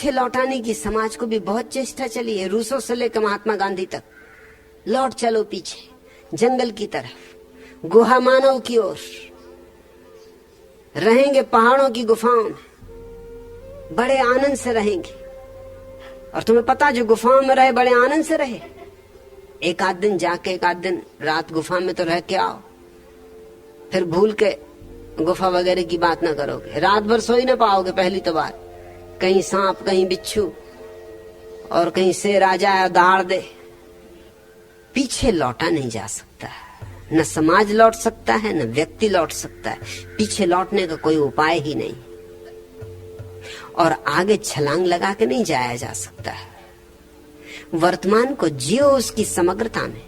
पीछे लौटाने की समाज को भी बहुत चेष्टा चली है, रूसो से लेकर महात्मा गांधी तक। लौट चलो पीछे, जंगल की तरफ, गुहा मानव की ओर। रहेंगे पहाड़ों की गुफाओं में, बड़े आनंद से रहेंगे। और तुम्हें पता, जो गुफाओं में रहे बड़े आनंद से रहे। एक आध दिन जाके, एक आध दिन रात गुफा में तो रह के आओ, फिर भूल के गुफा वगैरह की बात ना करोगे। रात भर सो ही ना पाओगे पहली तो बात। कहीं सांप, कहीं बिच्छू, और कहीं शेर आ जाए दहाड़ दे। पीछे लौटा नहीं जा सकता, न समाज लौट सकता है, न व्यक्ति लौट सकता है। पीछे लौटने का कोई उपाय ही नहीं, और आगे छलांग लगा के नहीं जाया जा सकता है। वर्तमान को जियो उसकी समग्रता में,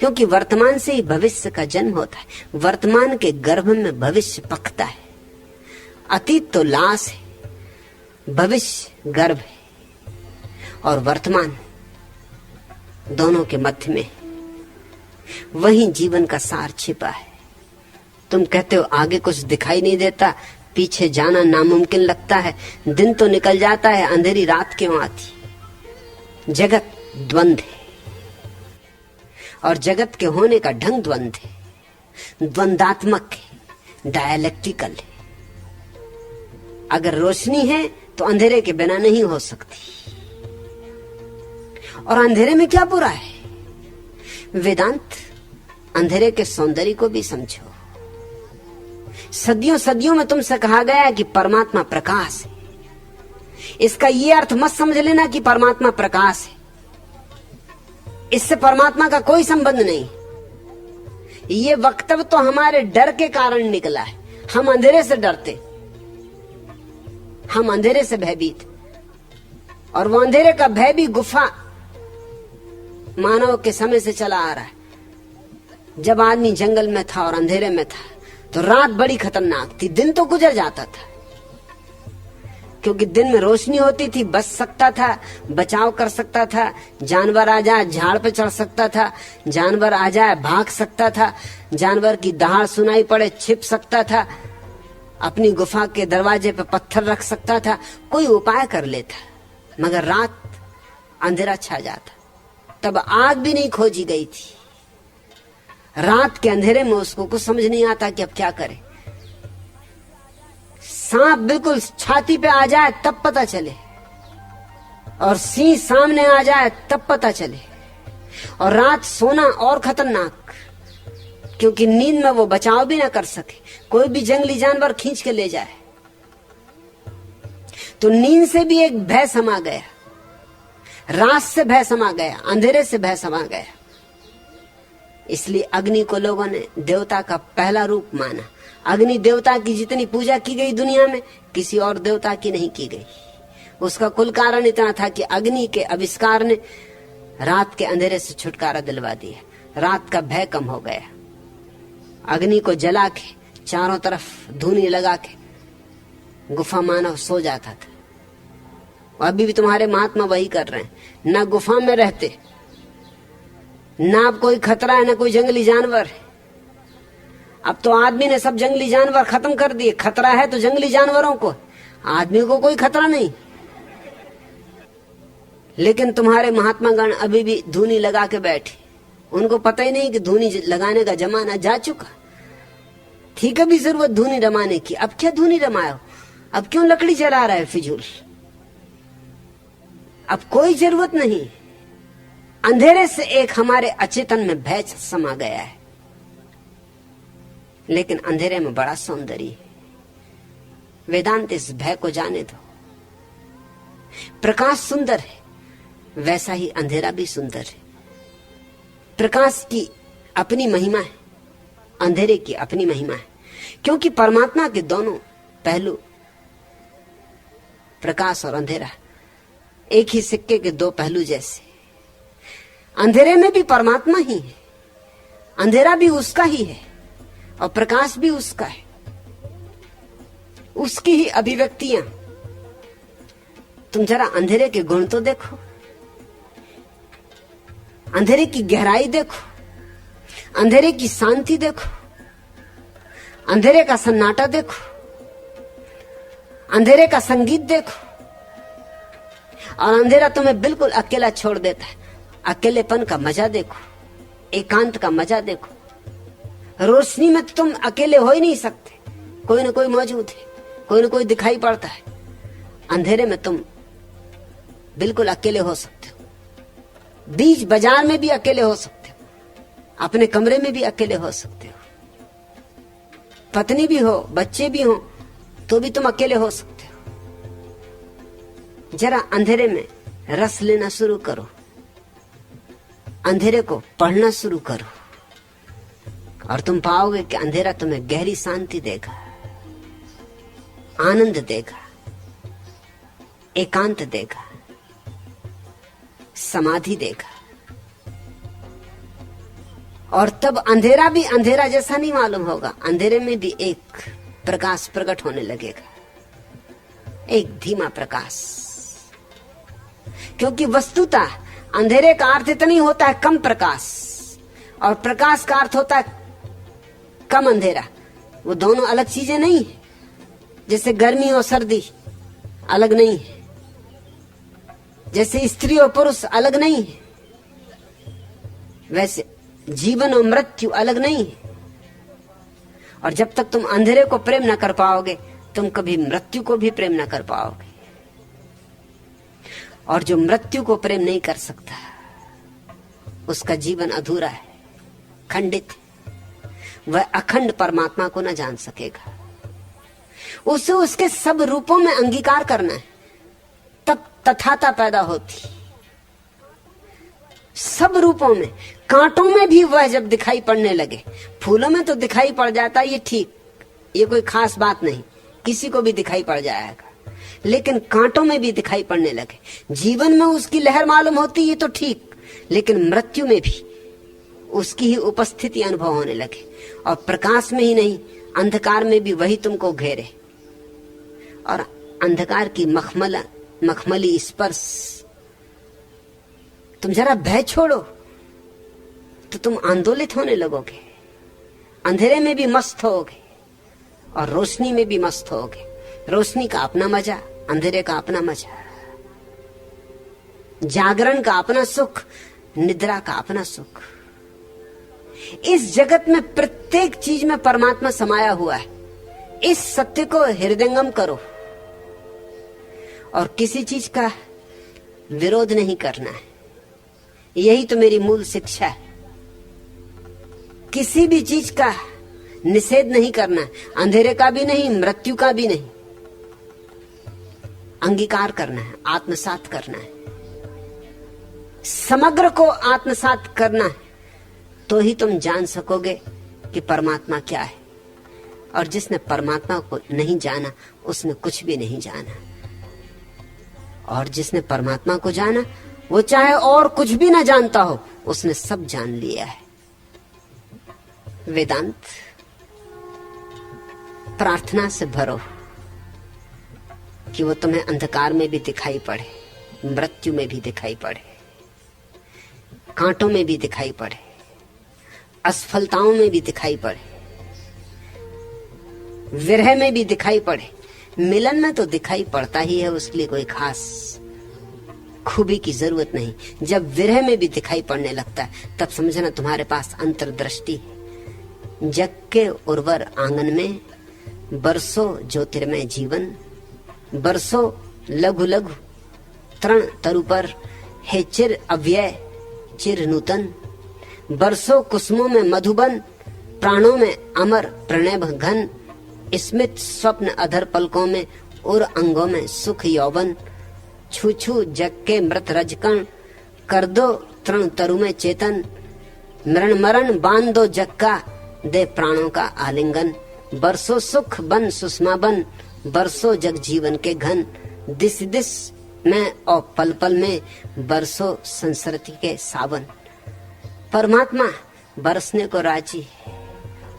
क्योंकि वर्तमान से ही भविष्य का जन्म होता है। वर्तमान के गर्भ में भविष्य पकता है। अतीत तो लाश है, भविष्य गर्भ है, और वर्तमान दोनों के मध्य में वहीं जीवन का सार छिपा है। तुम कहते हो आगे कुछ दिखाई नहीं देता, पीछे जाना नामुमकिन लगता है। दिन तो निकल जाता है, अंधेरी रात क्यों आती? जगत द्वंद है, और जगत के होने का ढंग द्वंद है, द्वंदात्मक है, डायलेक्टिकल है। अगर रोशनी है तो अंधेरे के बिना नहीं हो सकती, और अंधेरे में क्या बुरा है? वेदांत अंधेरे के सौंदर्य को भी समझो। सदियों सदियों में तुमसे कहा गया है कि परमात्मा प्रकाश है। इसका यह अर्थ मत समझ लेना कि परमात्मा प्रकाश है, इससे परमात्मा का कोई संबंध नहीं। ये वक्तव्य तो हमारे डर के कारण निकला है। हम अंधेरे से डरते, हम अंधेरे से भयभीत, और वो अंधेरे का भय भी गुफा मानव के समय से चला आ रहा है। जब आदमी जंगल में था और अंधेरे में था तो रात बड़ी खतरनाक थी, दिन तो गुजर जाता था, क्योंकि दिन में रोशनी होती थी, बच सकता था, बचाव कर सकता था। जानवर आ जाए झाड़ पे चढ़ सकता था, जानवर आ जाए भाग सकता था, जानवर की दहाड़ सुनाई पड़े छिप सकता था, अपनी गुफा के दरवाजे पे पत्थर रख सकता था, कोई उपाय कर लेता। मगर रात अंधेरा छा जाता, तब आग भी नहीं खोजी गई थी। रात के अंधेरे में उसको कुछ समझ नहीं आता कि अब क्या करे। सांप बिल्कुल छाती पे आ जाए तब पता चले, और सिंह सामने आ जाए तब पता चले। और रात सोना और खतरनाक, क्योंकि नींद में वो बचाव भी ना कर सके, कोई भी जंगली जानवर खींच के ले जाए। तो नींद से भी एक भय समा गया, रात से भय समा गया, अंधेरे से भय समा गया। इसलिए अग्नि को लोगों ने देवता का पहला रूप माना। अग्नि देवता की जितनी पूजा की गई दुनिया में, किसी और देवता की नहीं की गई। उसका कुल कारण इतना था कि अग्नि के आविष्कार ने रात के अंधेरे से छुटकारा दिलवा दिया। रात का भय कम हो गया। अग्नि को जला के चारों तरफ धूनी लगा के गुफा मानव सो जाता था। अभी भी तुम्हारे महात्मा वही कर रहे हैं। ना गुफा में रहते, ना अब कोई खतरा है, ना कोई जंगली जानवर है। अब तो आदमी ने सब जंगली जानवर खत्म कर दिए। खतरा है तो जंगली जानवरों को, आदमी को कोई खतरा नहीं। लेकिन तुम्हारे महात्मा गण अभी भी धूनी लगा के बैठे। उनको पता ही नहीं कि धूनी लगाने का जमाना जा चुका। थी कभी जरूरत धूनी रमाने की, अब क्या धूनी रमायो? अब क्यों लकड़ी जला रहा है फिजूल? अब कोई जरूरत नहीं। अंधेरे से एक हमारे अचेतन में भय समा गया है, लेकिन अंधेरे में बड़ा सौंदर्य है। वेदांत इस भय को जाने दो। प्रकाश सुंदर है, वैसा ही अंधेरा भी सुंदर है। प्रकाश की अपनी महिमा है, अंधेरे की अपनी महिमा है, क्योंकि परमात्मा के दोनों पहलू, प्रकाश और अंधेरा, एक ही सिक्के के दो पहलू जैसे। अंधेरे में भी परमात्मा ही है, अंधेरा भी उसका ही है और प्रकाश भी उसका है, उसकी ही अभिव्यक्तियां। तुम जरा अंधेरे के गुण तो देखो, अंधेरे की गहराई देखो, अंधेरे की शांति देखो, अंधेरे का सन्नाटा देखो, अंधेरे का संगीत देखो, और अंधेरा तुम्हें बिल्कुल अकेला छोड़ देता है। अकेलेपन का मजा देखो, एकांत का मजा देखो। रोशनी में तुम अकेले हो ही नहीं सकते, कोई ना कोई मौजूद है, कोई ना कोई दिखाई पड़ता है। अंधेरे में तुम बिल्कुल अकेले हो सकते हो, बीच बाजार में भी अकेले हो सकते हो, अपने कमरे में भी अकेले हो सकते हो, पत्नी भी हो, बच्चे भी हो, तो भी तुम अकेले हो सकते हो। जरा अंधेरे में रस लेना शुरू करो, अंधेरे को पढ़ना शुरू करो, और तुम पाओगे कि अंधेरा तुम्हें गहरी शांति देगा, आनंद देगा, एकांत देगा, समाधि देगा। और तब अंधेरा भी अंधेरा जैसा नहीं मालूम होगा, अंधेरे में भी एक प्रकाश प्रकट होने लगेगा, एक धीमा प्रकाश। क्योंकि वस्तुतः अंधेरे का अर्थ इतना ही होता है कम प्रकाश, और प्रकाश का अर्थ होता है कम अंधेरा। वो दोनों अलग चीजें नहीं है। जैसे गर्मी और सर्दी अलग नहीं है, जैसे स्त्री और पुरुष अलग नहीं है, वैसे जीवन और मृत्यु अलग नहीं है। और जब तक तुम अंधेरे को प्रेम न कर पाओगे, तुम कभी मृत्यु को भी प्रेम न कर पाओगे। और जो मृत्यु को प्रेम नहीं कर सकता, उसका जीवन अधूरा है, खंडित है। वह अखंड परमात्मा को न जान सकेगा। उसे उसके सब रूपों में अंगीकार करना है, तब तथाता पैदा होती। सब रूपों में, कांटों में भी वह जब दिखाई पड़ने लगे, फूलों में तो दिखाई पड़ जाता, ये ठीक, ये कोई खास बात नहीं, किसी को भी दिखाई पड़ जाएगा। लेकिन कांटों में भी दिखाई पड़ने लगे, जीवन में उसकी लहर मालूम होती, ये तो ठीक, लेकिन मृत्यु में भी उसकी ही उपस्थिति अनुभव होने लगे। और प्रकाश में ही नहीं, अंधकार में भी वही तुमको घेरे। और अंधकार की मखमली स्पर्श, तुम जरा भय छोड़ो तो तुम आंदोलित होने लगोगे। अंधेरे में भी मस्त होगे और रोशनी में भी मस्त होगे। रोशनी का अपना मजा, अंधेरे का अपना मजा, जागरण का अपना सुख, निद्रा का अपना सुख। इस जगत में प्रत्येक चीज में परमात्मा समाया हुआ है। इस सत्य को हृदयंगम करो और किसी चीज का विरोध नहीं करना है। यही तो मेरी मूल शिक्षा है। किसी भी चीज का निषेध नहीं करना है, अंधेरे का भी नहीं, मृत्यु का भी नहीं। अंगीकार करना है, आत्मसात करना है, समग्र को आत्मसात करना है, तो ही तुम जान सकोगे कि परमात्मा क्या है। और जिसने परमात्मा को नहीं जाना, उसने कुछ भी नहीं जाना। और जिसने परमात्मा को जाना, वो चाहे और कुछ भी ना जानता हो, उसने सब जान लिया है। वेदांत प्रार्थना से भरो कि वो तुम्हें अंधकार में भी दिखाई पड़े, मृत्यु में भी दिखाई पड़े, कांटों में भी दिखाई पड़े, असफलताओं में भी दिखाई पड़े, विरह में भी दिखाई पड़े। मिलन में तो दिखाई पड़ता ही है, उसके लिए कोई खास खूबी की जरूरत नहीं। जब विरह में भी दिखाई पड़ने लगता है, तब समझना तुम्हारे पास अंतर्दृष्टि है। जग के उर्वर आंगन में बरसों ज्योतिर्मय जीवन, बरसों लघु लघु तृण तरु पर है चिर अव्यय चिर नूतन। बरसों कुसुमों में मधुबन, प्राणों में अमर प्रणय घन। स्मित स्वप्न अधर पलकों में और अंगों में सुख यौवन। छू छू जग के मृत रजकण, कर दो तृण तरु में चेतन। मरण मरण बांध दो जग का, दे प्राणों का आलिंगन। बरसों सुख बन सुषमा बन, बरसों जग जीवन के घन। दिस दिस में और पल पल में, बरसों संसरती के सावन। परमात्मा बरसने को राजी,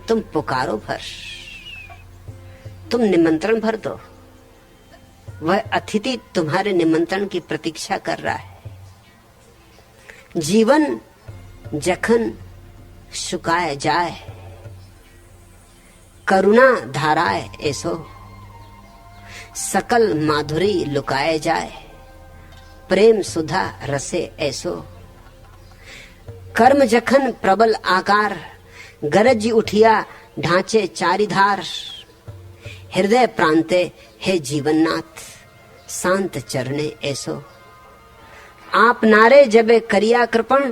तुम पुकारो भर, तुम निमंत्रण भर दो। वह अतिथि तुम्हारे निमंत्रण की प्रतीक्षा कर रहा है। जीवन जखन शुकाए जाए, करुणा धाराए ऐसो। सकल माधुरी लुकाए जाए, प्रेम सुधा रसे ऐसो। कर्म जखन प्रबल आकार, गरज उठिया ढांचे चारिधार। हृदय प्रांते हे जीवननाथ, शांत चरणे ऐसो। आप नारे जबे करिया कृपण,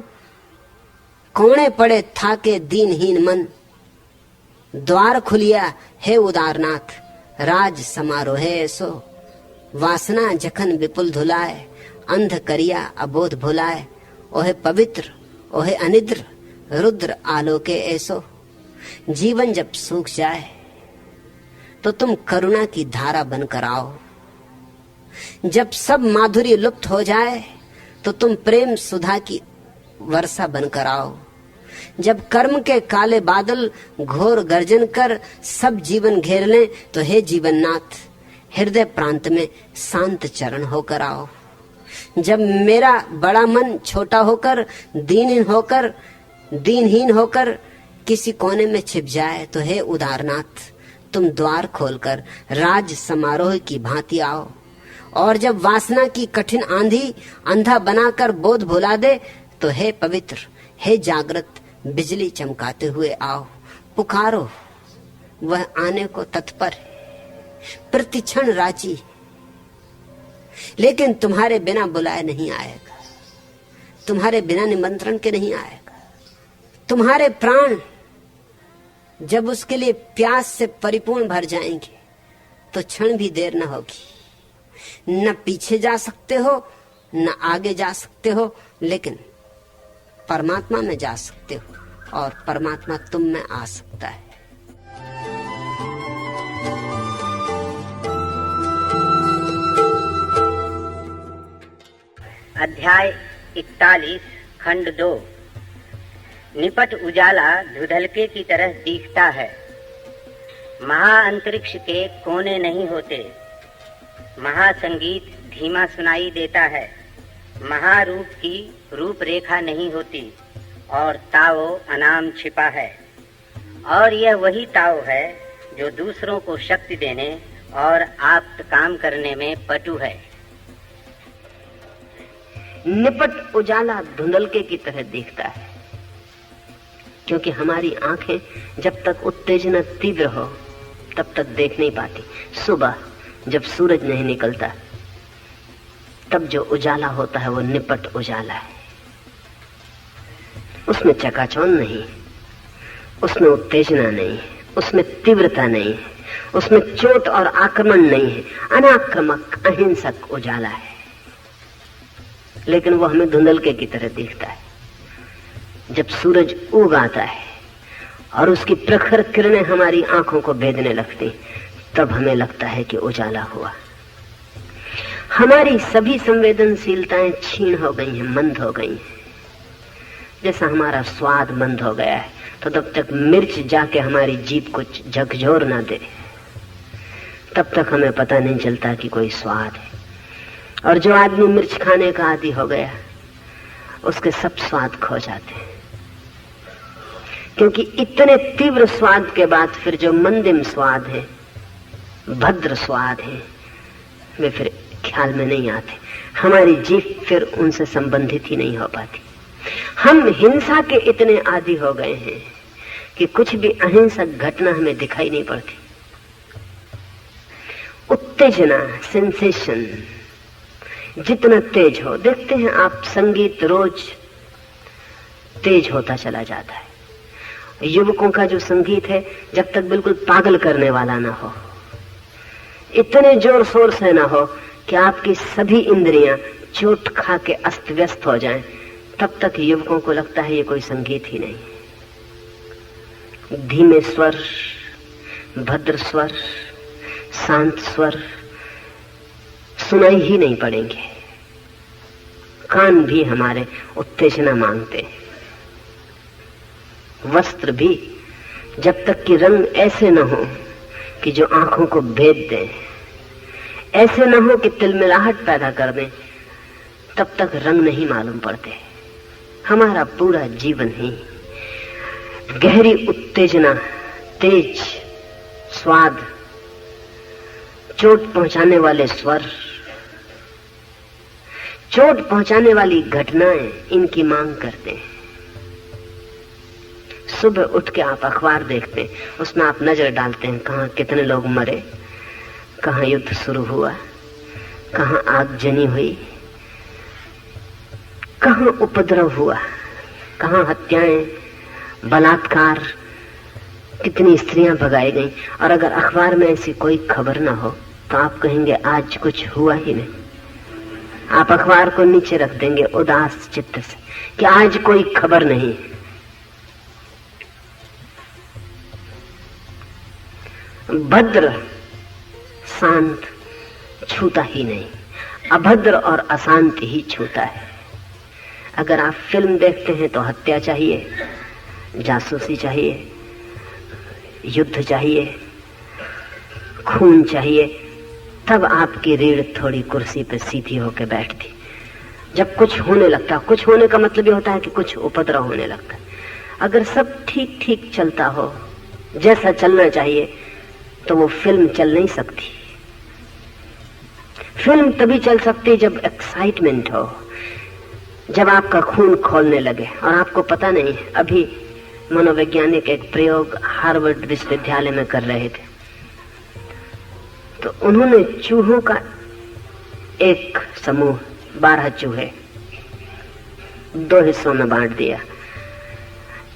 कोणे पड़े थाके दीनहीन मन। द्वार खुलिया हे उदारनाथ, राज समारोहे ऐसो। वासना जखन विपुल धुलाए, अंध करिया अबोध भुलाए। ओहे पवित्र ओहे अनिद्र, रुद्र आलोके ऐसो। जीवन जब सूख जाए तो तुम करुणा की धारा बनकर आओ। जब सब माधुर्य लुप्त हो जाए तो तुम प्रेम सुधा की वर्षा बनकर आओ। जब कर्म के काले बादल घोर गर्जन कर सब जीवन घेर लें, तो हे जीवननाथ, हृदय प्रांत में शांत चरण होकर आओ। जब मेरा बड़ा मन छोटा होकर, दीनहीन होकर किसी कोने में छिप जाए, तो हे उदारनाथ, तुम द्वार खोलकर राज समारोह की भांति आओ। और जब वासना की कठिन आंधी अंधा बनाकर बोध भुला दे, तो हे पवित्र हे जागृत बिजली चमकाते हुए आओ। पुकारो, वह आने को तत्पर है, प्रतिक्षण राजी, लेकिन तुम्हारे बिना बुलाए नहीं आएगा, तुम्हारे बिना निमंत्रण के नहीं आएगा। तुम्हारे प्राण जब उसके लिए प्यास से परिपूर्ण भर जाएंगे, तो क्षण भी देर न होगी। न पीछे जा सकते हो, न आगे जा सकते हो, लेकिन परमात्मा में जा सकते हो, और परमात्मा तुम में आ सकता है। अध्याय 41 खंड 2। निपट उजाला धुधलके की तरह दिखता है। महाअंतरिक्ष के कोने नहीं होते। महासंगीत धीमा सुनाई देता है। महारूप की रूपरेखा नहीं होती, और ताओ अनाम छिपा है। और यह वही ताओ है जो दूसरों को शक्ति देने और आप्त काम करने में पटु है। निपट उजाला धुंधलके की तरह दिखता है, क्योंकि हमारी आंखें जब तक उत्तेजना तीव्र हो तब तक देख नहीं पाती। सुबह जब सूरज नहीं निकलता, तब जो उजाला होता है वो निपट उजाला है। उसमें चकाचौंध नहीं, उसमें उत्तेजना नहीं, उसमें तीव्रता नहीं, उसमें चोट और आक्रमण नहीं है। अनाक्रमक अहिंसक उजाला है, लेकिन वो हमें धुंधलके की तरह दिखता है। जब सूरज उग आता है और उसकी प्रखर किरणें हमारी आंखों को भेदने लगती, तब हमें लगता है कि उजाला हुआ। हमारी सभी संवेदनशीलताएं क्षीण हो गई हैं, मंद हो गई हैं। जैसा हमारा स्वाद मंद हो गया है, तो तब तक मिर्च जाके हमारी जीभ को झकझोर ना दे, तब तक हमें पता नहीं चलता कि कोई स्वाद है। और जो आदमी मिर्च खाने का आदी हो गया, उसके सब स्वाद खो जाते हैं, क्योंकि इतने तीव्र स्वाद के बाद फिर जो मंदिम स्वाद है, भद्र स्वाद है, वे फिर ख्याल में नहीं आते। हमारी जीभ फिर उनसे संबंधित ही नहीं हो पाती। हम हिंसा के इतने आदी हो गए हैं कि कुछ भी अहिंसक घटना हमें दिखाई नहीं पड़ती। उत्तेजना, सेंसेशन जितना तेज हो, देखते हैं आप, संगीत रोज तेज होता चला जाता है। युवकों का जो संगीत है, जब तक बिल्कुल पागल करने वाला ना हो, इतने जोर शोर से ना हो कि आपकी सभी इंद्रियां चोट खा के अस्त व्यस्त हो जाएं, तब तक युवकों को लगता है ये कोई संगीत ही नहीं। धीमे स्वर, भद्र स्वर, शांत स्वर सुनाई ही नहीं पड़ेंगे। कान भी हमारे उत्तेजना मांगते हैं। वस्त्र भी, जब तक कि रंग ऐसे न हो कि जो आंखों को भेद दें, ऐसे न हो कि तिलमिलाहट पैदा कर दें, तब तक रंग नहीं मालूम पड़ते। हमारा पूरा जीवन ही गहरी उत्तेजना, तेज स्वाद, चोट पहुंचाने वाले स्वर, चोट पहुंचाने वाली घटनाएं इनकी मांग करते हैं। सुबह उठ के आप अखबार देखते हैं, उसमें आप नजर डालते हैं कहां कितने लोग मरे, कहां युद्ध शुरू हुआ, कहां आगजनी हुई, कहां उपद्रव हुआ, कहां हत्याएं, बलात्कार, कितनी स्त्रियां भगाई गई। और अगर अखबार में ऐसी कोई खबर ना हो तो आप कहेंगे आज कुछ हुआ ही नहीं। आप अखबार को नीचे रख देंगे उदास चित्त से कि आज कोई खबर नहीं। भद्र शांत छूता ही नहीं, अभद्र और अशांत ही छूता है। अगर आप फिल्म देखते हैं तो हत्या चाहिए, जासूसी चाहिए, युद्ध चाहिए, खून चाहिए, तब आपकी रीढ़ थोड़ी कुर्सी पर सीधी होकर बैठती। जब कुछ होने लगता, कुछ होने का मतलब ये होता है कि कुछ उपद्रव होने लगता है। अगर सब ठीक ठीक चलता हो जैसा चलना चाहिए तो वो फिल्म चल नहीं सकती। फिल्म तभी चल सकती जब एक्साइटमेंट हो, जब आपका खून खोलने लगे और आपको पता नहीं। अभी मनोवैज्ञानिक एक प्रयोग हार्वर्ड विश्वविद्यालय में कर रहे थे, तो उन्होंने चूहों का एक समूह 12 चूहे 2 हिस्सों में बांट दिया।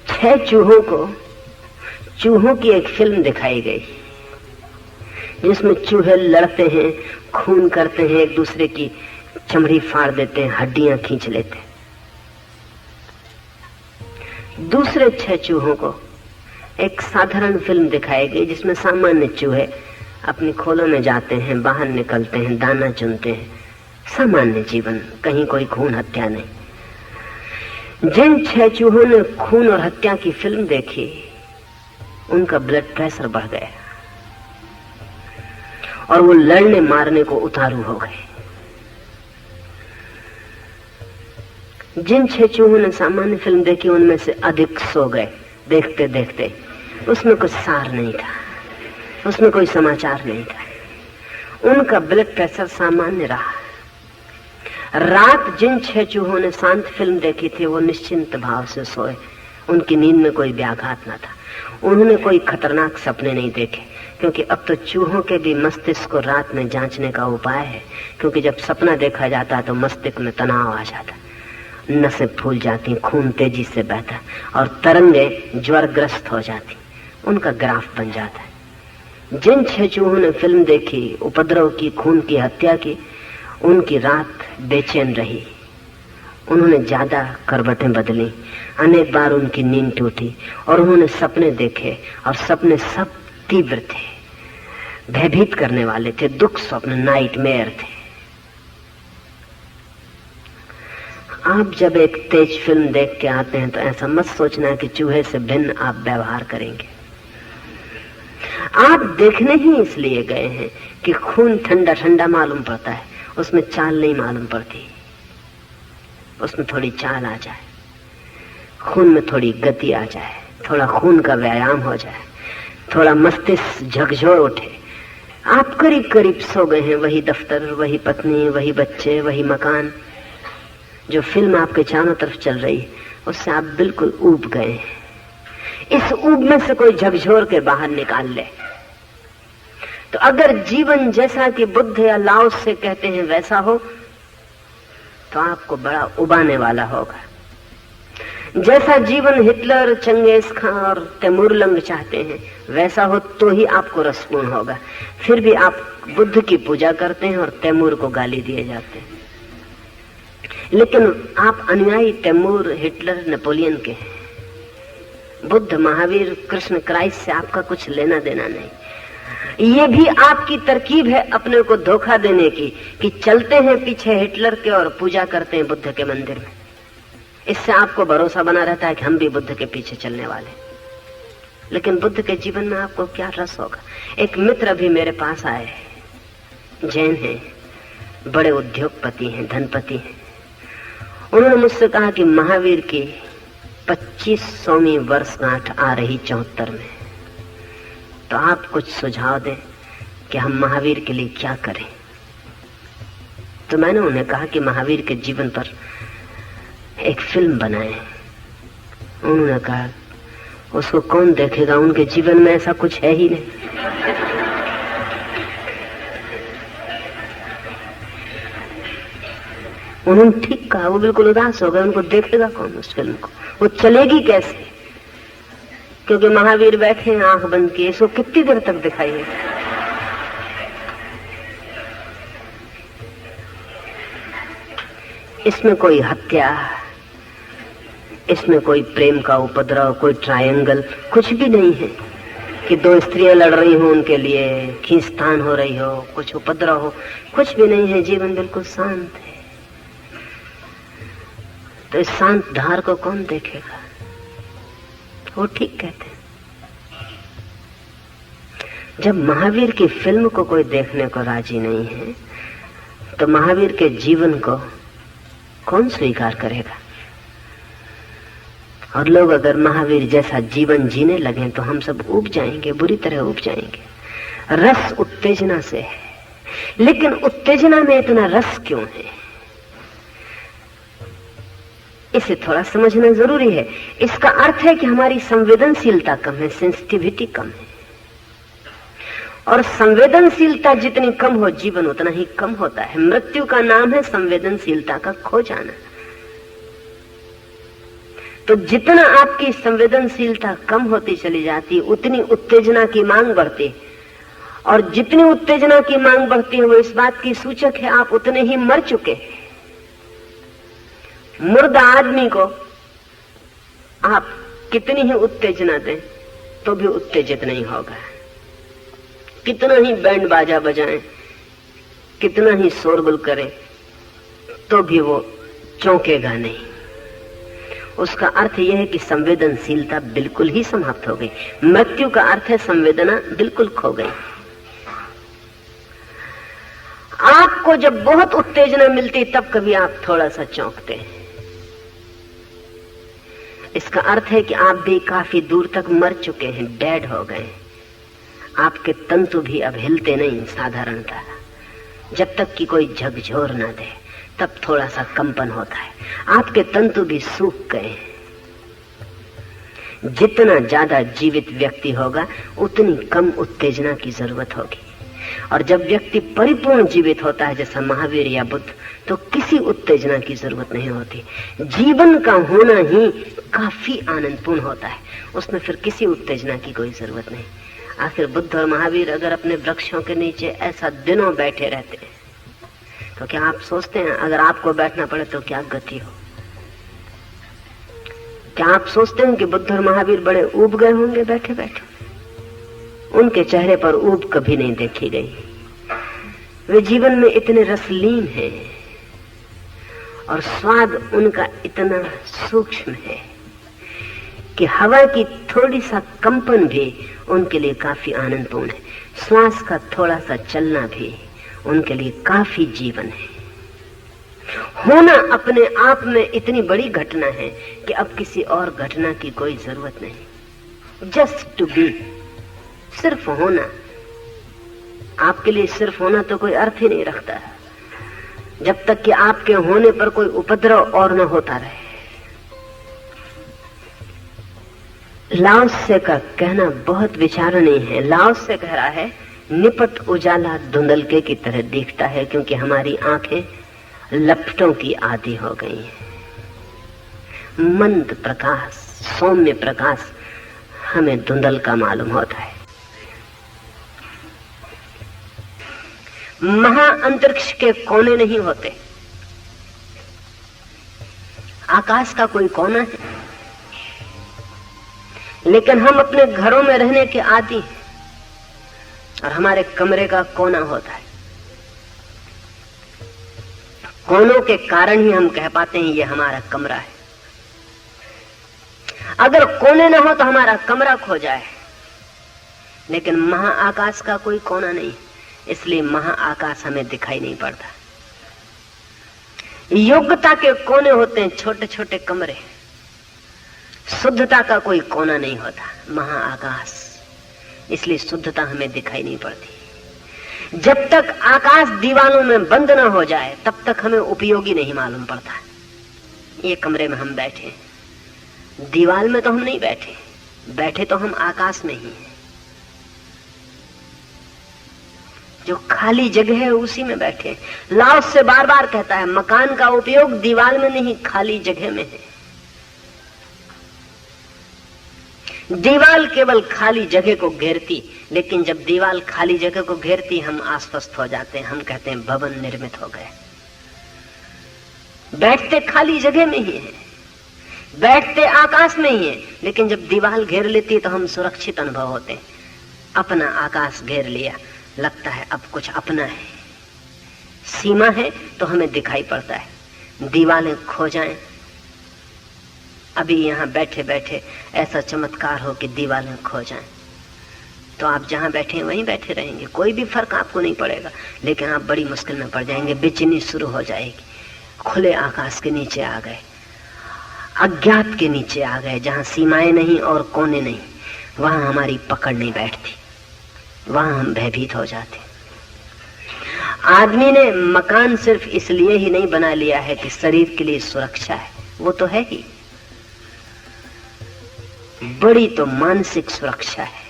6 चूहों को चूहों की एक फिल्म दिखाई गई जिसमें चूहे लड़ते हैं, खून करते हैं, एक दूसरे की चमड़ी फाड़ देते हैं, हड्डियां खींच लेते हैं। दूसरे 6 चूहों को एक साधारण फिल्म दिखाई गई जिसमें सामान्य चूहे अपनी खोलों में जाते हैं, बाहर निकलते हैं, दाना चुनते हैं, सामान्य जीवन, कहीं कोई खून हत्या नहीं। जिन 6 चूहों ने खून और हत्या की फिल्म देखी उनका ब्लड प्रेशर बढ़ गया और वो लड़ने मारने को उतारू हो गए। जिन 6 चूहों ने सामान्य फिल्म देखी उनमें से अधिक सो गए देखते देखते। उसमें कुछ सार नहीं था, उसमें कोई समाचार नहीं था, उनका ब्लड प्रेशर सामान्य रहा। रात जिन 6 चूहों ने शांत फिल्म देखी थी वो निश्चिंत भाव से सोए, उनकी नींद में कोई व्याघात न था, उन्होंने कोई खतरनाक सपने नहीं देखे, क्योंकि अब तो चूहों के भी मस्तिष्क को रात में जांचने का उपाय है। क्योंकि जब सपना देखा जाता है तो मस्तिष्क में तनाव आ जाता, नसें फूल जाती, खून तेजी से बहता और तरंगे ज्वरग्रस्त हो जाती, उनका ग्राफ बन जाता है। जिन 6 चूहों ने फिल्म देखी, उपद्रव की, खून की, हत्या की, उनकी रात बेचैन रही, उन्होंने ज्यादा करवटें बदली, अनेक बार उनकी नींद टूटी और उन्होंने सपने देखे और सपने सब तीव्र थे, भयभीत करने वाले थे, दुख स्वप्न, नाइटमेयर थे। आप जब एक तेज फिल्म देख के आते हैं तो ऐसा मत सोचना कि चूहे से भिन्न आप व्यवहार करेंगे। आप देखने ही इसलिए गए हैं कि खून ठंडा ठंडा मालूम पड़ता है, उसमें चाल नहीं मालूम पड़ती, उसमें थोड़ी चाल आ जाए, खून में थोड़ी गति आ जाए, थोड़ा खून का व्यायाम हो जाए, थोड़ा मस्तिष्क झकझोर उठे। आप करीब करीब सो गए हैं, वही दफ्तर, वही पत्नी, वही बच्चे, वही मकान, जो फिल्म आपके चारों तरफ चल रही है उससे आप बिल्कुल ऊब गए हैं। इस ऊब में से कोई झकझोर के बाहर निकाल ले तो अगर जीवन जैसा कि बुद्ध या लाओस से कहते हैं वैसा हो तो आपको बड़ा उबाने वाला होगा। जैसा जीवन हिटलर, चंगेज खान और तैमूरलंग चाहते हैं वैसा हो तो ही आपको रसपूर्ण होगा। फिर भी आप बुद्ध की पूजा करते हैं और तैमूर को गाली दिए जाते हैं, लेकिन आप अनुयायी तैमूर, हिटलर, नेपोलियन के हैं। बुद्ध, महावीर, कृष्ण, क्राइस्ट से आपका कुछ लेना देना नहीं। ये भी आपकी तरकीब है अपने को धोखा देने की कि चलते हैं पीछे हिटलर के और पूजा करते हैं बुद्ध के मंदिर में। इससे आपको भरोसा बना रहता है कि हम भी बुद्ध के पीछे चलने वाले। लेकिन बुद्ध के जीवन में आपको क्या रस होगा। एक मित्र अभी मेरे पास आए, जैन हैं, बड़े उद्योगपति हैं, धनपति हैं। उन्होंने मुझसे कहा कि महावीर की 2500वीं वर्षगांठ आ रही 74 में, तो आप कुछ सुझाव दें कि हम महावीर के लिए क्या करें। तो मैंने उन्हें कहा कि महावीर के जीवन पर एक फिल्म बनाए। उन्होंने कहा उसको कौन देखेगा, उनके जीवन में ऐसा कुछ है ही नहीं। उन्होंने ठीक कहा, वो बिल्कुल उदास हो गए। उनको देखेगा कौन उस फिल्म को, वो चलेगी कैसे? क्योंकि महावीर बैठे हैं आंख बंद किए, इसको कितनी देर तक दिखाइए। इसमें कोई हत्या, इसमें कोई प्रेम का उपद्रव, कोई ट्रायंगल कुछ भी नहीं है कि दो स्त्रियां लड़ रही हो, उनके लिए खींचतान हो रही हो, कुछ उपद्रव हो, कुछ भी नहीं है। जीवन बिल्कुल शांत है। तो इस शांत धार को कौन देखेगा? वो ठीक कहते हैं। जब महावीर की फिल्म को कोई देखने को राजी नहीं है, तो महावीर के जीवन को कौन स्वीकार करेगा? और लोग अगर महावीर जैसा जीवन जीने लगे तो हम सब ऊब जाएंगे, बुरी तरह ऊब जाएंगे। रस उत्तेजना से है, लेकिन उत्तेजना में इतना रस क्यों है, इसे थोड़ा समझना जरूरी है। इसका अर्थ है कि हमारी संवेदनशीलता कम है, सेंसिटिविटी कम है। और संवेदनशीलता जितनी कम हो, जीवन उतना ही कम होता है। मृत्यु का नाम है संवेदनशीलता का खो जाना। तो जितना आपकी संवेदनशीलता कम होती चली जाती, उतनी उत्तेजना की मांग बढ़ती, और जितनी उत्तेजना की मांग बढ़ती है वो इस बात की सूचक है आप उतने ही मर चुके। मुर्दा आदमी को आप कितनी ही उत्तेजना दें तो भी उत्तेजित नहीं होगा। कितना ही बैंड बाजा बजाएं, कितना ही शोरगुल करे, तो भी वो चौंकेगा नहीं। उसका अर्थ यह है कि संवेदनशीलता बिल्कुल ही समाप्त हो गई। मृत्यु का अर्थ है संवेदना बिल्कुल खो गई। आपको जब बहुत उत्तेजना मिलती तब कभी आप थोड़ा सा चौंकते हैं। इसका अर्थ है कि आप भी काफी दूर तक मर चुके हैं, डेड हो गए। आपके तंतु भी अब हिलते नहीं साधारणतः। जब तक कि कोई झकझोर ना दे तब थोड़ा सा कंपन होता है। आपके तंतु भी सूख गए। जितना ज्यादा जीवित व्यक्ति होगा उतनी कम उत्तेजना की जरूरत होगी। और जब व्यक्ति परिपूर्ण जीवित होता है जैसा महावीर या बुद्ध, तो किसी उत्तेजना की जरूरत नहीं होती। जीवन का होना ही काफी आनंदपूर्ण होता है, उसमें फिर किसी उत्तेजना की कोई जरूरत नहीं। आखिर बुद्ध और महावीर अगर अपने वृक्षों के नीचे ऐसा दिनों बैठे रहते हैं तो क्या आप सोचते हैं अगर आपको बैठना पड़े तो क्या गति हो? क्या आप सोचते हैं कि बुद्ध और महावीर बड़े ऊब गए होंगे बैठे बैठे? उनके चेहरे पर ऊब कभी नहीं देखी गई। वे जीवन में इतने रसलीन हैं और स्वाद उनका इतना सूक्ष्म है कि हवा की थोड़ी सा कंपन भी उनके लिए काफी आनंदपूर्ण है। श्वास का थोड़ा सा चलना भी उनके लिए काफी जीवन है। होना अपने आप में इतनी बड़ी घटना है कि अब किसी और घटना की कोई जरूरत नहीं। जस्ट टू बी, सिर्फ होना। आपके लिए सिर्फ होना तो कोई अर्थ ही नहीं रखता जब तक कि आपके होने पर कोई उपद्रव और न होता रहे। लाओत्से का कहना बहुत विचारणीय है। लाओत्से कह रहा है निपट उजाला धुंधलके की तरह दिखता है क्योंकि हमारी आंखें लपटों की आदी हो गई हैं। मंद प्रकाश, सौम्य प्रकाश हमें धुंधल का मालूम होता है। महाअंतरिक्ष के कोने नहीं होते। आकाश का कोई कोना है, लेकिन हम अपने घरों में रहने के आदी हैं और हमारे कमरे का कोना होता है। कोनों के कारण ही हम कह पाते हैं ये हमारा कमरा है। अगर कोने ना हो तो हमारा कमरा खो जाए। लेकिन महाआकाश का कोई कोना नहीं, इसलिए महाआकाश हमें दिखाई नहीं पड़ता। योग्यता के कोने होते हैं छोटे छोटे कमरे, शुद्धता का कोई कोना नहीं होता महाआकाश, इसलिए शुद्धता हमें दिखाई नहीं पड़ती। जब तक आकाश दीवालों में बंद ना हो जाए तब तक हमें उपयोगी नहीं मालूम पड़ता। ये कमरे में हम बैठे हैं, दीवाल में तो हम नहीं बैठे, बैठे तो हम आकाश में ही हैं। जो खाली जगह है उसी में बैठे। लाओस से बार बार कहता है मकान का उपयोग दीवाल में नहीं खाली जगह में है। दीवाल केवल खाली जगह को घेरती, लेकिन जब दीवाल खाली जगह को घेरती हम आश्वस्त हो जाते हैं, हम कहते हैं भवन निर्मित हो गए। बैठते खाली जगह में ही है, बैठते आकाश में ही है, लेकिन जब दीवाल घेर लेती है तो हम सुरक्षित अनुभव होते हैं। अपना आकाश घेर लिया, लगता है अब कुछ अपना है, सीमा है तो हमें दिखाई पड़ता है। दीवालें खो जाएं, अभी यहां बैठे बैठे ऐसा चमत्कार हो कि दीवालें खो जाएं, तो आप जहां बैठे हैं वहीं बैठे रहेंगे, कोई भी फर्क आपको नहीं पड़ेगा। लेकिन आप बड़ी मुश्किल में पड़ जाएंगे, बेचैनी शुरू हो जाएगी। खुले आकाश के नीचे आ गए, अज्ञात के नीचे आ गए, जहां सीमाएं नहीं और कोने नहीं, वहां हमारी पकड़ नहीं बैठती, वहां हम भयभीत हो जाते। आदमी ने मकान सिर्फ इसलिए ही नहीं बना लिया है कि शरीर के लिए सुरक्षा है, वो तो है ही, बड़ी तो मानसिक सुरक्षा है।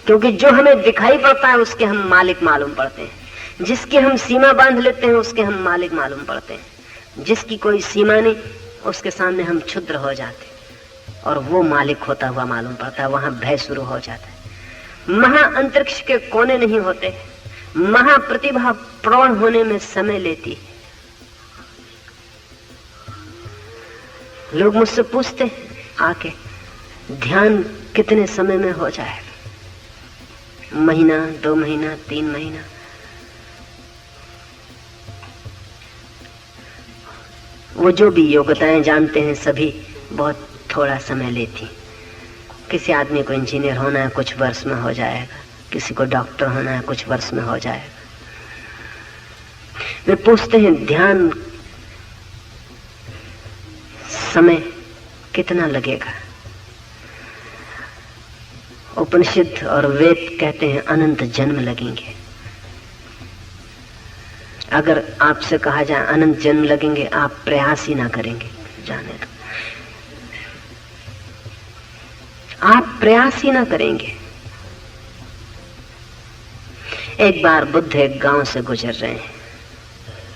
क्योंकि जो हमें दिखाई पड़ता है उसके हम मालिक मालूम पड़ते हैं, जिसकी हम सीमा बांध लेते हैं उसके हम मालिक मालूम पड़ते हैं, जिसकी कोई सीमा नहीं उसके सामने हम क्षुद्र हो जाते और वो मालिक होता हुआ मालूम पड़ता है। वहां भय शुरू हो जाता है। महा अंतरिक्ष के कोने नहीं होते, महा प्रतिभा प्रौढ़ होने में समय लेती है। लोग मुझसे पूछते हैं आके ध्यान कितने समय में हो जाएगा, महीना, 2 महीना, 3 महीना। वो जो भी योग्यताएं जानते हैं सभी बहुत थोड़ा समय लेती। किसी आदमी को इंजीनियर होना है कुछ वर्ष में हो जाएगा, किसी को डॉक्टर होना है कुछ वर्ष में हो जाएगा। वे पूछते हैं ध्यान समय कितना लगेगा। उपनिषद और वेद कहते हैं अनंत जन्म लगेंगे। अगर आपसे कहा जाए अनंत जन्म लगेंगे, आप प्रयास ही ना करेंगे, जाने दो, आप प्रयास ही ना करेंगे। एक बार बुद्ध एक गांव से गुजर रहे हैं,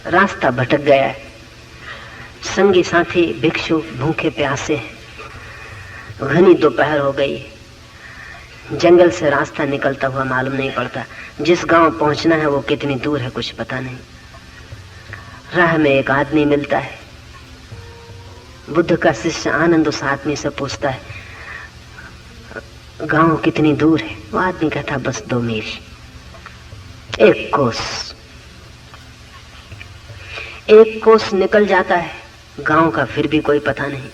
रास्ता भटक गया है, संगी साथी भिक्षु भूखे प्यासे हैं, घनी दोपहर हो गई, जंगल से रास्ता निकलता हुआ मालूम नहीं पड़ता, जिस गांव पहुंचना है वो कितनी दूर है कुछ पता नहीं। राह में एक आदमी मिलता है, बुद्ध का शिष्य आनंद उस आदमी से पूछता है गांव कितनी दूर है। वो आदमी कहता बस 2 मील, 1 कोस। 1 कोस निकल जाता है, गांव का फिर भी कोई पता नहीं।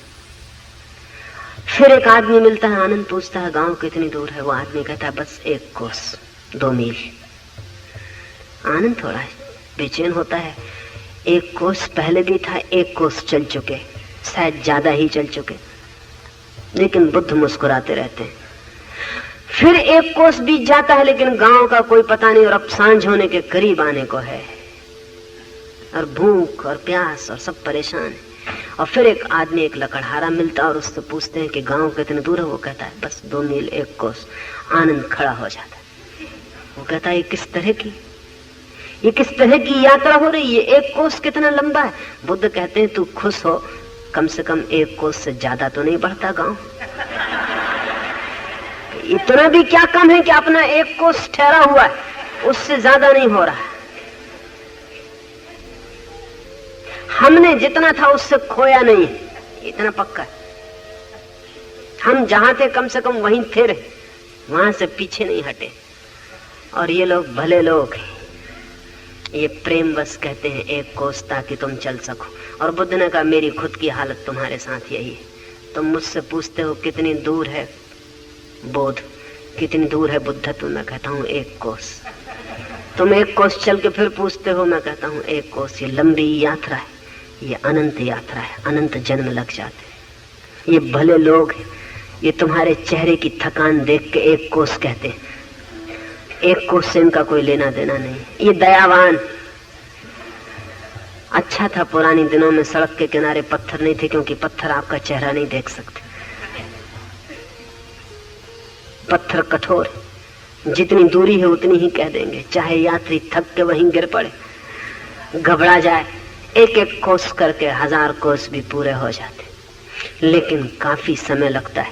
फिर एक आदमी मिलता है, आनंद पूछता है गांव कितनी दूर है। वो आदमी कहता है बस 1 कोस, 2 मील। आनंद थोड़ा बेचैन होता है, 1 कोस पहले भी था, 1 कोस चल चुके, शायद ज्यादा ही चल चुके, लेकिन बुद्ध मुस्कुराते रहते हैं। फिर 1 कोस बीत जाता है, लेकिन गांव का कोई पता नहीं, और अब सांझ होने के करीब आने को है, और भूख और प्यास और सब परेशान है। और फिर एक आदमी, एक लकड़हारा मिलता और उससे पूछते हैं कि गांव कितने दूर है। वो कहता है बस 2 मील, 1 कोस। आनंद खड़ा हो जाता है, वो कहता है ये किस तरह की यात्रा हो रही है, 1 कोस कितना लंबा है। बुद्ध कहते हैं तू खुश हो, कम से कम 1 कोस से ज्यादा तो नहीं बढ़ता गांव। इतना भी क्या कम है कि अपना 1 कोस ठहरा हुआ है, उससे ज्यादा नहीं हो रहा। हमने जितना था उससे खोया नहीं, इतना पक्का है। हम जहां थे कम से कम वहीं थे रहे, वहां से पीछे नहीं हटे। और ये लोग भले लोग हैं, ये प्रेम बस कहते हैं 1 कोस ताकि तुम चल सको। और बुद्ध ने कहा मेरी खुद की हालत तुम्हारे साथ यही है। तुम मुझसे पूछते हो कितनी दूर है बोध, कितनी दूर है बुद्धत्व, मैं कहता हूँ 1 कोस। तुम 1 कोस चल के फिर पूछते हो, मैं कहता हूँ 1 कोस। ये लंबी यात्रा है, ये अनंत यात्रा है, अनंत जन्म लग जाते हैं। ये भले लोग हैं, ये तुम्हारे चेहरे की थकान देख के 1 कोस कहते हैं। एक कोस से इनका कोई लेना देना नहीं। ये दयावान। अच्छा था पुरानी दिनों में सड़क के किनारे पत्थर नहीं थे, क्योंकि पत्थर आपका चेहरा नहीं देख सकते। पत्थर कठोर, जितनी दूरी है उतनी ही कह देंगे, चाहे यात्री थक के वहीं गिर पड़े, घबरा जाए, एक एक कोस करके 1000 कोस भी पूरे हो जाते। लेकिन काफी समय लगता है,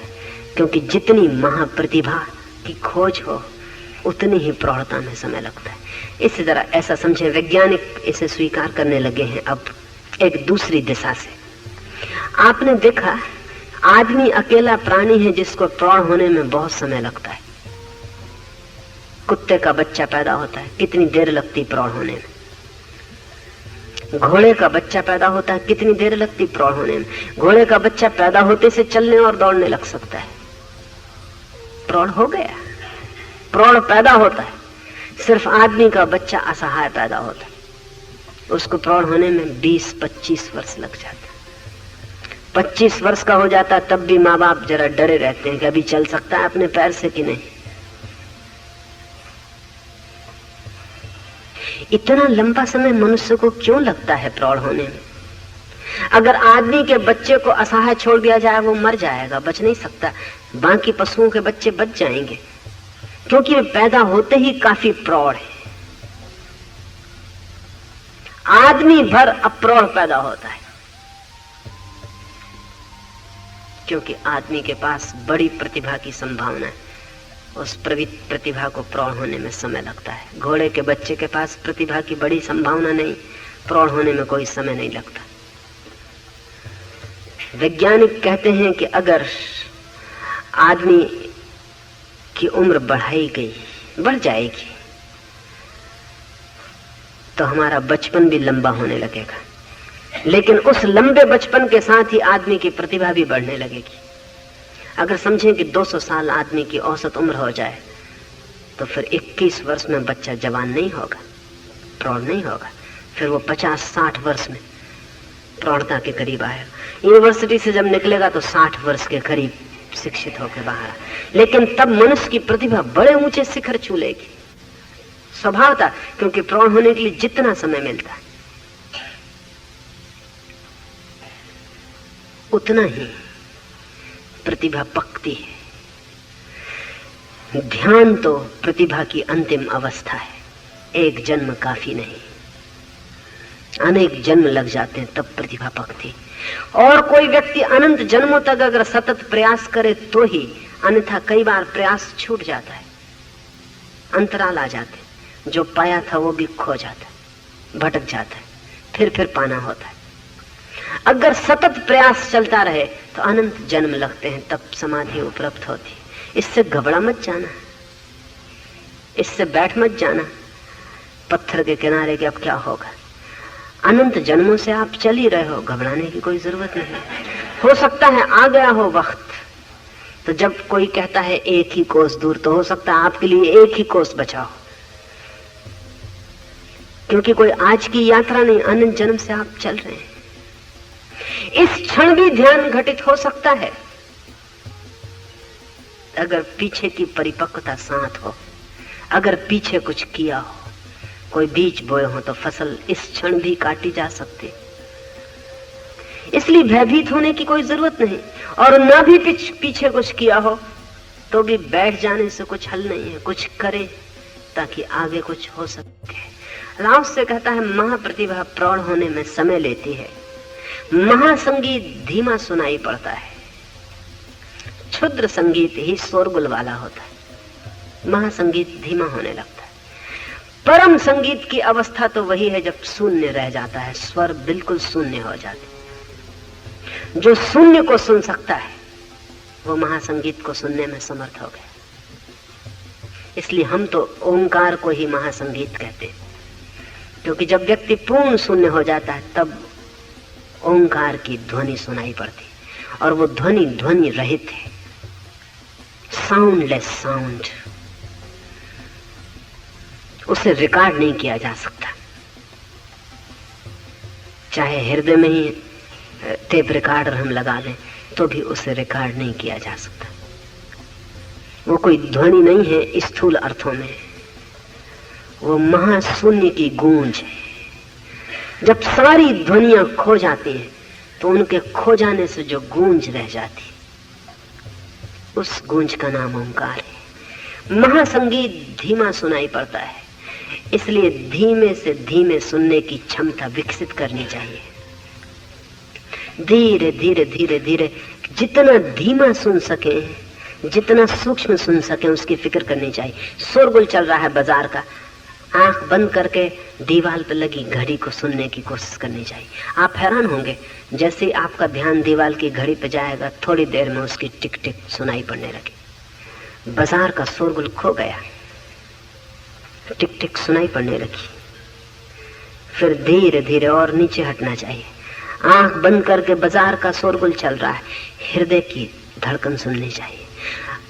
क्योंकि जितनी महाप्रतिभा की खोज हो उतनी ही प्रौढ़ता में समय लगता है। इससे जरा ऐसा समझे, वैज्ञानिक इसे स्वीकार करने लगे हैं अब एक दूसरी दिशा से। आपने देखा, आदमी अकेला प्राणी है जिसको प्रौढ़ होने में बहुत समय लगता है। कुत्ते का बच्चा पैदा होता है, कितनी देर लगती प्रौढ़ होने में। घोड़े का बच्चा पैदा होता है, कितनी देर लगती प्रौढ़ होने में। घोड़े का बच्चा पैदा होते से चलने और दौड़ने लग सकता है, प्रौढ़ हो गया। प्रौढ़ पैदा होता है। सिर्फ आदमी का बच्चा असहाय पैदा होता है, उसको प्रौढ़ होने में 20-25 वर्ष लग जाते हैं। 25 वर्ष का हो जाता तब भी माँ बाप जरा डरे रहते हैं कि अभी चल सकता है अपने पैर से कि नहीं। इतना लंबा समय मनुष्य को क्यों लगता है प्रौढ़ होने में? अगर आदमी के बच्चे को असहाय छोड़ दिया जाए, वो मर जाएगा, बच नहीं सकता। बाकी पशुओं के बच्चे बच जाएंगे, क्योंकि वे पैदा होते ही काफी प्रौढ़ है। आदमी भर अप्रौढ़ पैदा होता है, क्योंकि आदमी के पास बड़ी प्रतिभा की संभावना है। उस प्रतिभा को प्रौढ़ होने में समय लगता है। घोड़े के बच्चे के पास प्रतिभा की बड़ी संभावना नहीं, प्रौढ़ होने में कोई समय नहीं लगता। वैज्ञानिक कहते हैं कि अगर आदमी की उम्र बढ़ जाएगी तो हमारा बचपन भी लंबा होने लगेगा, लेकिन उस लंबे बचपन के साथ ही आदमी की प्रतिभा भी बढ़ने लगेगी। अगर समझें कि 200 साल आदमी की औसत उम्र हो जाए तो फिर 21 वर्ष में बच्चा जवान नहीं होगा, प्रौढ़ नहीं होगा। फिर वो 50-60 वर्ष में प्रौढ़ता के करीब आएगा। यूनिवर्सिटी से जब निकलेगा तो 60 वर्ष के करीब शिक्षित होकर बाहर। लेकिन तब मनुष्य की प्रतिभा बड़े ऊंचे शिखर छू लेगी, स्वभाव था, क्योंकि प्रौढ़ होने के लिए जितना समय मिलता है उतना ही प्रतिभा पकती है। ध्यान तो प्रतिभा की अंतिम अवस्था है, एक जन्म काफी नहीं, अनेक जन्म लग जाते हैं तब प्रतिभा पकती। और कोई व्यक्ति अनंत जन्मों तक अगर सतत प्रयास करे तो ही, अन्यथा कई बार प्रयास छूट जाता है, अंतराल आ जाते, जो पाया था वो भी खो जाता है, भटक जाता है, फिर पाना होता है। अगर सतत प्रयास चलता रहे तो अनंत जन्म लगते हैं, तब समाधि उपलब्ध होती। इससे घबरा मत जाना, इससे बैठ मत जाना पत्थर के किनारे कि अब क्या होगा। अनंत जन्मों से आप चल ही रहे हो, घबराने की कोई जरूरत नहीं। हो सकता है आ गया हो वक्त, तो जब कोई कहता है 1 ही कोस दूर, तो हो सकता है आपके लिए 1 ही कोस बचा हो, क्योंकि कोई आज की यात्रा नहीं, अनंत जन्म से आप चल रहे हैं। इस क्षण भी ध्यान घटित हो सकता है अगर पीछे की परिपक्वता साथ हो, अगर पीछे कुछ किया हो, कोई बीज बोए हो तो फसल इस क्षण भी काटी जा सकती। इसलिए भयभीत होने की कोई जरूरत नहीं, और ना भी पीछे कुछ किया हो तो भी बैठ जाने से कुछ हल नहीं है, कुछ करे ताकि आगे कुछ हो सके। राव से कहता है महाप्रतिभा प्रौढ़ होने में समय लेती है, महासंगीत धीमा सुनाई पड़ता है, क्षुद्र संगीत ही शोरगुल वाला होता है, महासंगीत धीमा होने लगता है। परम संगीत की अवस्था तो वही है जब शून्य रह जाता है, स्वर बिल्कुल शून्य हो जाते। जो शून्य को सुन सकता है वो महासंगीत को सुनने में समर्थ हो गया। इसलिए हम तो ओंकार को ही महासंगीत कहते हैं, क्योंकि जब व्यक्ति पूर्ण शून्य हो जाता है तब ओंकार की ध्वनि सुनाई पड़ती, और वो ध्वनि रहित है, साउंडलेस साउंड, उसे रिकॉर्ड नहीं किया जा सकता। चाहे हृदय में ही टेप रिकॉर्डर हम लगा दें तो भी उसे रिकॉर्ड नहीं किया जा सकता। वो कोई ध्वनि नहीं है स्थूल अर्थों में, वो महाशून्य की गूंज है। जब सारी ध्वनियां खो जाती हैं तो उनके खो जाने से जो गूंज रह जाती, उस गूंज का नाम ओंकार है। महासंगीत धीमा सुनाई पड़ता है, इसलिए धीमे से धीमे सुनने की क्षमता विकसित करनी चाहिए। धीरे धीरे धीरे धीरे जितना धीमा सुन सके, जितना सूक्ष्म सुन सके, उसकी फिक्र करनी चाहिए। शोरगुल चल रहा है बाजार का, आंख बंद करके दीवार पर लगी घड़ी को सुनने की कोशिश करनी चाहिए। आप हैरान होंगे, जैसे ही आपका ध्यान दीवार की घड़ी पे जाएगा, थोड़ी देर में उसकी टिक टिक सुनाई पड़ने लगी। बाजार का शोरगुल खो गया, टिक टिक सुनाई पड़ने लगी। फिर धीरे धीरे और नीचे हटना चाहिए। आंख बंद करके बाजार का शोरगुल चल रहा है, हृदय की धड़कन सुननी चाहिए।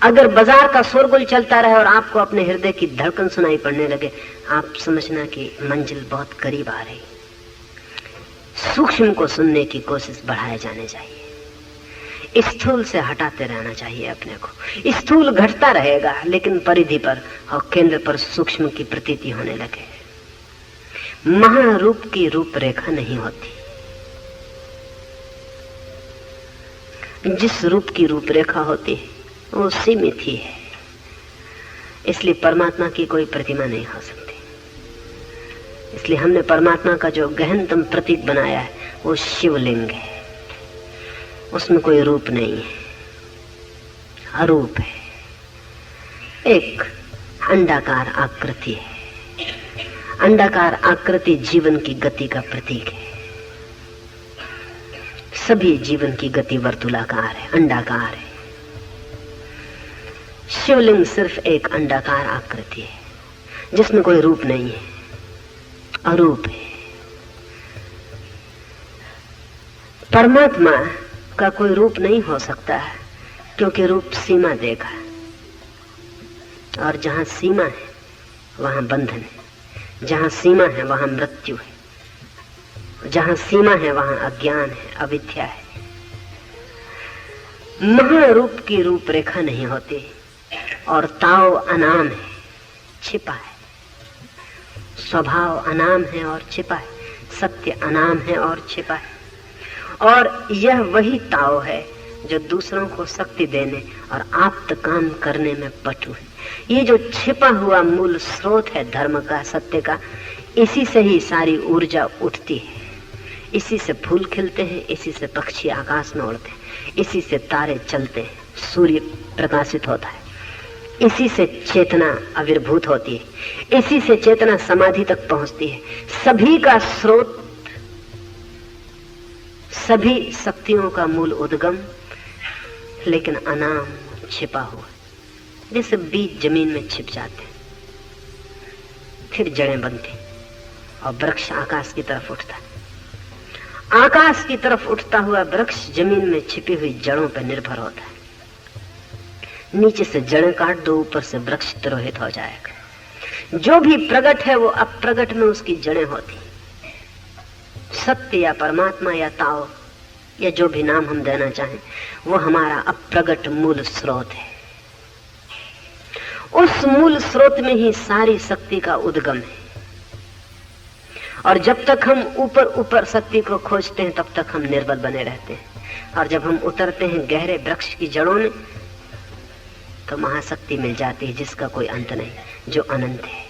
अगर बाजार का शोरगुल चलता रहे और आपको अपने हृदय की धड़कन सुनाई पड़ने लगे, आप समझना कि मंजिल बहुत करीब आ रही। सूक्ष्म को सुनने की कोशिश बढ़ाए जाने चाहिए। स्थूल से हटाते रहना चाहिए अपने को। स्थूल घटता रहेगा, लेकिन परिधि पर और केंद्र पर सूक्ष्म की प्रतीति होने लगे। महारूप की रूपरेखा नहीं होती। जिस रूप की रूपरेखा होती है वो सीमित ही है, इसलिए परमात्मा की कोई प्रतिमा नहीं हो सकती। इसलिए हमने परमात्मा का जो गहनतम प्रतीक बनाया है वो शिवलिंग है। उसमें कोई रूप नहीं है, अरूप है। एक अंडाकार आकृति है। अंडाकार आकृति जीवन की गति का प्रतीक है। सभी जीवन की गति वर्तुलाकार है, अंडाकार है। शिवलिंग सिर्फ एक अंडाकार आकृति है जिसमें कोई रूप नहीं है, अरूप है। परमात्मा का कोई रूप नहीं हो सकता है, क्योंकि रूप सीमा देगा, और जहां सीमा है वहां बंधन है, जहां सीमा है वहां मृत्यु है, जहां सीमा है वहां अज्ञान है, अविद्या है। महारूप की रूपरेखा नहीं होती, और ताओ अनाम है, छिपा है। स्वभाव अनाम है और छिपा है, सत्य अनाम है और छिपा है। और यह वही ताओ है जो दूसरों को शक्ति देने और आप्त काम करने में पटु है। ये जो छिपा हुआ मूल स्रोत है धर्म का, सत्य का, इसी से ही सारी ऊर्जा उठती है। इसी से फूल खिलते हैं, इसी से पक्षी आकाश में उड़ते हैं, इसी से तारे चलते हैं, सूर्य प्रकाशित होता है, इसी से चेतना आविर्भूत होती है, इसी से चेतना समाधि तक पहुंचती है। सभी का स्रोत, सभी शक्तियों का मूल उद्गम, लेकिन अनाम छिपा हुआ। जैसे बीज जमीन में छिप जाते हैं, फिर जड़ें बनती और वृक्ष आकाश की तरफ उठता है। आकाश की तरफ उठता हुआ वृक्ष जमीन में छिपी हुई जड़ों पर निर्भर होता है। नीचे से जड़ें काट दो, ऊपर से वृक्ष तिरोहित हो जाएगा। जो भी प्रकट है वो अप्रगट में उसकी जड़ें होती। सत्य या परमात्मा या ताओ या जो भी नाम हम देना चाहें, वो हमारा अप्रगट मूल स्रोत है। उस मूल स्रोत में ही सारी शक्ति का उद्गम है। और जब तक हम ऊपर ऊपर शक्ति को खोजते हैं तब तक हम निर्बल बने रहते हैं, और जब हम उतरते हैं गहरे वृक्ष की जड़ों में तो महाशक्ति मिल जाती है जिसका कोई अंत नहीं, जो अनंत है।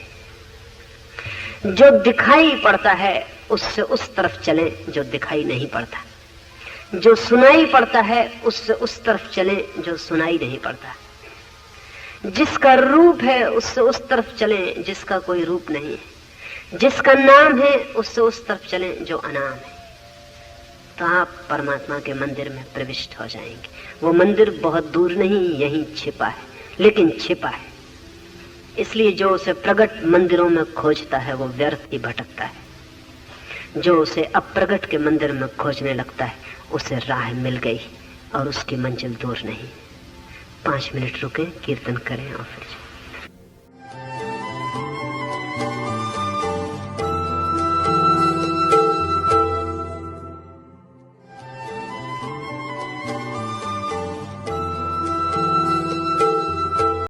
जो दिखाई पड़ता है उससे उस तरफ चले जो दिखाई नहीं पड़ता, जो सुनाई पड़ता है उससे उस तरफ चले जो सुनाई नहीं पड़ता, जिसका रूप है उससे उस तरफ चले जिसका कोई रूप नहीं है, जिसका नाम है उससे उस तरफ चले जो अनाम है। तो आप परमात्मा के मंदिर में प्रविष्ट हो जाएंगे। वो मंदिर बहुत दूर नहीं, यहीं छिपा है, लेकिन छिपा है। इसलिए जो उसे प्रगट मंदिरों में खोजता है वो व्यर्थ ही भटकता है। जो उसे अप्रगट के मंदिर में खोजने लगता है उसे राह मिल गई और उसकी मंजिल दूर नहीं। 5 मिनट रुके, कीर्तन करें और फिर